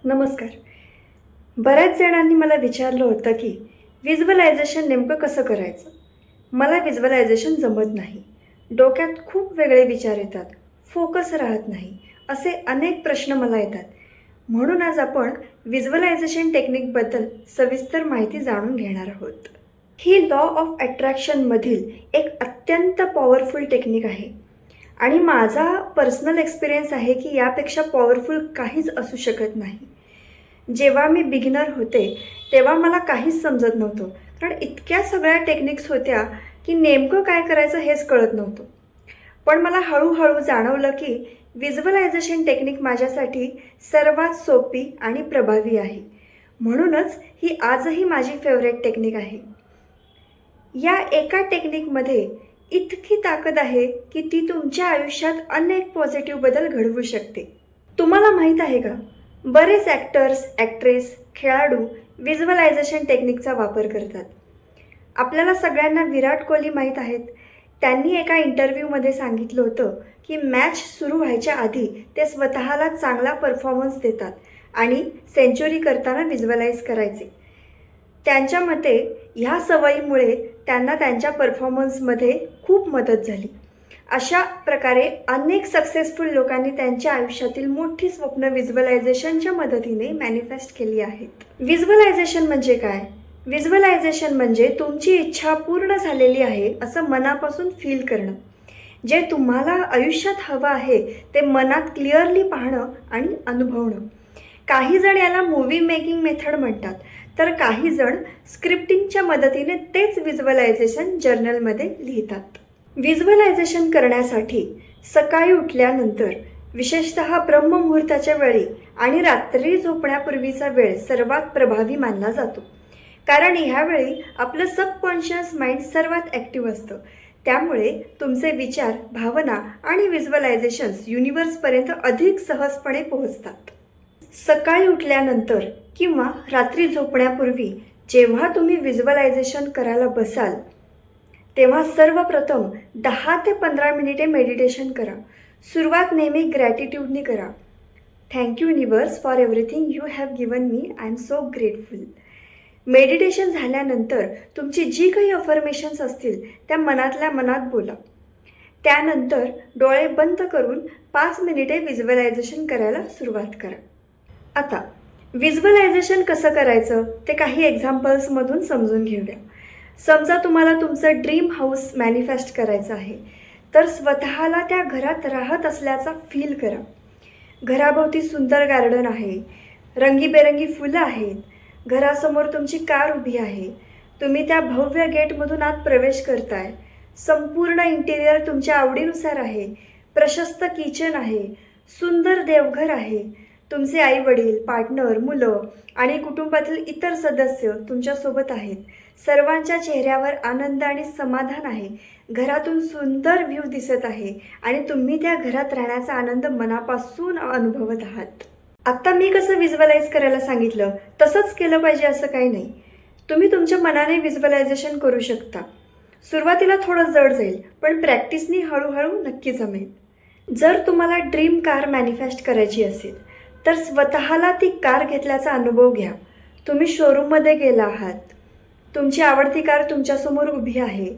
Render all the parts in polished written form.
नमस्कार. बऱ्याच जणांनी मला विचारलं होतं की व्हिज्युअलायझेशन नेमकं कसं करायचं? मला व्हिज्युअलायझेशन जमत नाही. डोक्यात खूप वेगळे विचार येतात. फोकस राहत नाही. असे अनेक प्रश्न मला येतात. म्हणून आज आपण व्हिज्युअलायझेशन टेक्निकबद्दल सविस्तर माहिती जाणून घेणार आहोत. ही लॉ ऑफ अट्रॅक्शनमधील एक अत्यंत पॉवरफुल टेक्निक आहे आणि माझा पर्सनल एक्सपिरियन्स आहे की यापेक्षा पॉवरफुल काहीच असू शकत नाही. जेव्हा मी बिगिनर होते तेव्हा मला काहीच समजत नव्हतं, कारण इतक्या सगळ्या टेक्निक्स होत्या की नेमकं काय करायचं हेच कळत नव्हतं. पण मला हळूहळू जाणवलं की व्हिज्युअलायझेशन टेक्निक माझ्यासाठी सर्वात सोपी आणि प्रभावी आहे. म्हणूनच ही आजही माझी फेवरेट टेक्निक आहे. या एका टेक्निकमध्ये इतकी ताकद आहे की ती तुमच्या आयुष्यात अनेक पॉझिटिव्ह बदल घडवू शकते. तुम्हाला माहीत आहे का, बरेच ॲक्टर्स, ॲक्ट्रेस, खेळाडू व्हिज्युअलायझेशन टेक्निकचा वापर करतात. आपल्याला सगळ्यांना विराट कोहली माहीत आहेत. त्यांनी एका इंटरव्ह्यूमध्ये सांगितलं होतं की मॅच सुरू व्हायच्या आधी ते स्वतःला चांगला परफॉर्मन्स देतात आणि सेंचुरी करताना व्हिज्युअलाइज करायचे. त्यांच्या मते ह्या सवयीमुळे त्यांना त्यांच्या परफॉर्मन्समध्ये खूप मदत झाली. अशा प्रकारे अनेक सक्सेसफुल लोकांनी त्यांच्या आयुष्यातील मोठी स्वप्न व्हिज्युअलायझेशनच्या मदतीने मॅनिफेस्ट केली आहेत. व्हिज्युअलायझेशन म्हणजे काय? व्हिज्युअलायझेशन म्हणजे तुमची इच्छा पूर्ण झालेली आहे असं मनापासून फील करणं. जे तुम्हाला आयुष्यात हवं आहे ते मनात क्लिअरली पाहणं आणि अनुभवणं. काही जण याला मूवी मेकिंग मेथड म्हणतात, तर काही जण स्क्रिप्टिंगच्या मदतीने तेच व्हिज्युअलायझेशन जर्नलमध्ये लिहितात. व्हिज्युअलायझेशन करण्यासाठी सकाळी उठल्यानंतर, विशेषतः ब्रह्ममुहूर्ताच्या वेळी आणि रात्री झोपण्यापूर्वीचा वेळ सर्वात प्रभावी मानला जातो. कारण ह्यावेळी आपलं सबकॉन्शियस माइंड सर्वात ॲक्टिव्ह असतं. त्यामुळे तुमचे विचार, भावना आणि व्हिज्युअलायझेशन्स युनिवर्सपर्यंत अधिक सहजपणे पोहोचतात. सकाळी उठल्यानंतर किंवा रात्री झोपण्यापूर्वी जेव्हा तुम्ही व्हिज्युअलायझेशन करायला बसाल तेव्हा सर्वप्रथम 10 ते 15 मिनिटे मेडिटेशन करा. सुरुवात नेहमी ग्रॅटिट्यूडनी करा. Thank you universe for everything you have given me. I am so grateful. Meditation झाल्यानंतर तुमची जी काही अफर्मेशन्स असतील त्या मनातल्या मनात बोला. त्यानंतर डोळे बंद करून 5 मिनिटे व्हिज्युअलायझेशन करायला सुरुवात करा. आता व्हिज्युअलायझेशन कसं करायचं ते काही एक्झाम्पल्समधून समजून घेऊया. समजा तुम्हाला तुमचं ड्रीम हाऊस मॅनिफेस्ट करायचं आहे, तर स्वतःला त्या घरात राहत असल्याचा फील करा. घराभोवती सुंदर गार्डन आहे, रंगीबेरंगी फुलं आहेत, घरासमोर तुमची कार उभी आहे, तुम्ही त्या भव्य गेटमधून आत प्रवेश करताय. संपूर्ण इंटिरियर तुमच्या आवडीनुसार आहे. प्रशस्त किचन आहे, सुंदर देवघर आहे. तुमचे आई वडील, पार्टनर, मुलं आणि कुटुंबातील इतर सदस्य तुमच्यासोबत आहेत. सर्वांच्या चेहऱ्यावर आनंद आणि समाधान आहे. घरातून सुंदर व्ह्यू दिसत आहे आणि तुम्ही त्या घरात राहण्याचा आनंद मनापासून अनुभवत आहात. आत्ता मी कसं व्हिज्युअलाइज करायला सांगितलं तसंच केलं पाहिजे असं काही नाही. तुम्ही तुमच्या मनाने व्हिज्युअलायझेशन करू शकता. सुरुवातीला थोडं जड जाईल, पण प्रॅक्टिसनी हळूहळू नक्की जमेल. जर तुम्हाला ड्रीम कार मॅनिफेस्ट करायची असेल तर स्वतःला ती कार घेतल्याचा अनुभव घ्या. तुम्ही शोरूममध्ये गेला आहात, तुमची आवडती कार तुमच्यासमोर उभी आहे,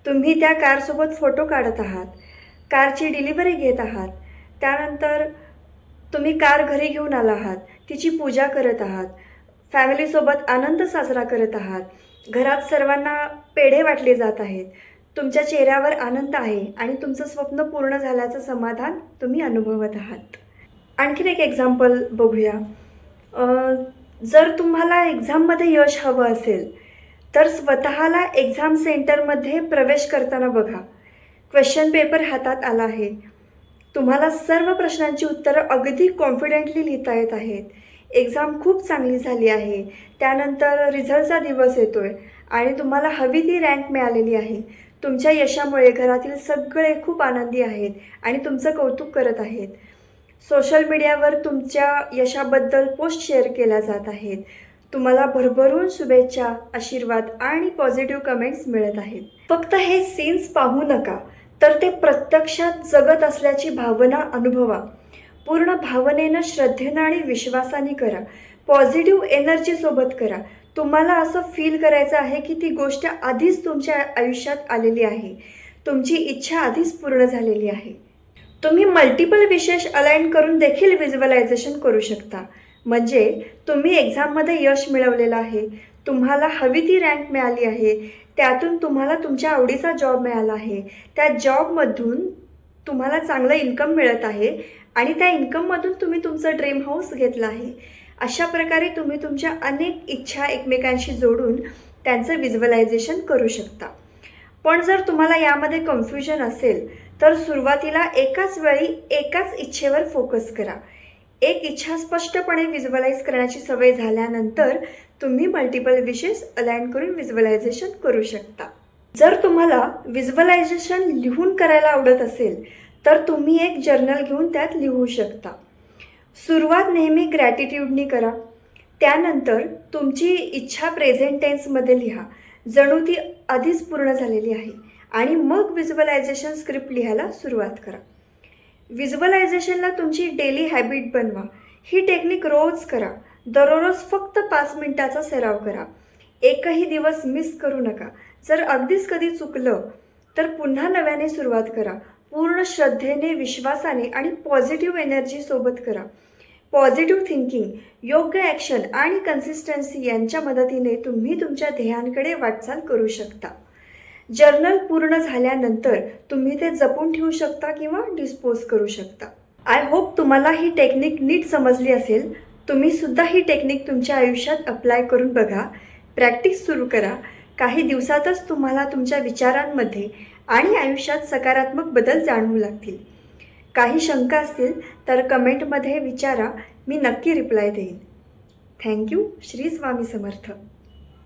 तुम्ही त्या कारसोबत फोटो काढत आहात, कारची डिलिव्हरी घेत आहात. त्यानंतर तुम्ही कार घरी घेऊन आला आहात, तिची पूजा करत आहात, फॅमिलीसोबत आनंद साजरा करत आहात, घरात सर्वांना पेढे वाटले जात आहेत. तुमच्या चेहऱ्यावर आनंद आहे आणि तुमचं स्वप्न पूर्ण झाल्याचं समाधान तुम्ही अनुभवत आहात. आणखीन एक एक्झाम्पल बघूया. जर तुम्हाला एक्झाममध्ये यश हवं असेल तर स्वतःला एक्झाम सेंटरमध्ये प्रवेश करताना बघा. क्वेश्चन पेपर हातात आला आहे. तुम्हाला सर्व प्रश्नांची उत्तरं अगदी कॉन्फिडेंटली लिहिता येत आहेत. एक्झाम खूप चांगली झाली आहे. त्यानंतर रिझल्टचा दिवस येतो आहे आणि तुम्हाला हवी ती रँक मिळालेली आहे. तुमच्या यशामुळे घरातील सगळे खूप आनंदी आहेत आणि तुमचं कौतुक करत आहेत. सोशल मीडियावर तुमच्या यशाबद्दल पोस्ट शेअर केल्या जात आहेत. तुम्हाला भरभरून शुभेच्छा, आशीर्वाद आणि पॉझिटिव्ह कमेंट्स मिळत आहेत. फक्त हे सीन्स पाहू नका, तर ते प्रत्यक्षात जगत असल्याची भावना अनुभवा. पूर्ण भावनेनं, श्रद्धेनं आणि विश्वासाने करा. पॉझिटिव्ह एनर्जीसोबत करा. तुम्हाला असं फील करायचं आहे की ती गोष्ट आधीच तुमच्या आयुष्यात आलेली आहे. तुमची इच्छा आधीच पूर्ण झालेली आहे. तुम्ही मल्टिपल विशेष अलाइन करून देखील व्हिज्युअलायझेशन करू शकता. म्हणजे तुम्ही एक्झाममध्ये यश मिळवलेलं आहे, तुम्हाला हवी ती रँक मिळाली आहे, त्यातून तुम्हाला तुमच्या आवडीचा जॉब मिळाला आहे, त्या जॉबमधून तुम्हाला चांगलं इन्कम मिळत आहे आणि त्या इन्कममधून तुम्ही तुमचं ड्रीम हाऊस घेतलं आहे. अशा प्रकारे तुम्ही तुमच्या अनेक इच्छा एकमेकांशी जोडून त्यांचं व्हिज्युअलायझेशन करू शकता. पण जर तुम्हाला यामध्ये कन्फ्युजन असेल तर सुरुवातीला एकाच वेळी एकाच इच्छेवर फोकस करा. एक इच्छा स्पष्टपणे व्हिज्युअलाइज करण्याची सवय झाल्यानंतर तुम्ही मल्टिपल विशेस अलाइन करून व्हिज्युअलायझेशन करू शकता. जर तुम्हाला व्हिज्युअलायझेशन लिहून करायला आवडत असेल तर तुम्ही एक जर्नल घेऊन त्यात लिहू शकता. सुरुवात नेहमी ग्रॅटिट्यूडनी करा. त्यानंतर तुमची इच्छा प्रेझेंट टेन्समध्ये लिहा, जणू ती आधीच पूर्ण झालेली आहे, आणि मग व्हिज्युअलायझेशन स्क्रिप्ट लिहायला सुरुवात करा. व्हिज्युअलायझेशनला तुमची डेली हॅबिट बनवा. ही टेक्निक रोज करा. दररोज फक्त 5 मिनिटाचा सराव करा. एकही दिवस मिस करू नका. जर अगदीच कधी चुकलं तर पुन्हा नव्याने सुरुवात करा. पूर्ण श्रद्धेने, विश्वासाने आणि पॉझिटिव्ह एनर्जीसोबत करा. पॉझिटिव्ह थिंकिंग, योग्य ॲक्शन आणि कन्सिस्टन्सी यांच्या मदतीने तुम्ही तुमच्या ध्येयांकडे वाटचाल करू शकता. जर्नल पूर्ण झाल्यानंतर तुम्ही ते जपून ठेवू शकता किंवा डिस्पोज करू शकता. आय होप तुम्हाला ही टेक्निक नीट समजली असेल. तुम्ही सुद्धा ही टेक्निक तुमच्या आयुष्यात अप्लाय करून बघा. प्रॅक्टिस सुरू करा. काही दिवसातच तुम्हाला तुमच्या विचारांमध्ये आणि आयुष्यात सकारात्मक बदल जाणवू लागतील. काही शंका असतील तर कमेंटमध्ये विचारा, मी नक्की रिप्लाय देईन. थँक्यू. श्री स्वामी समर्थ.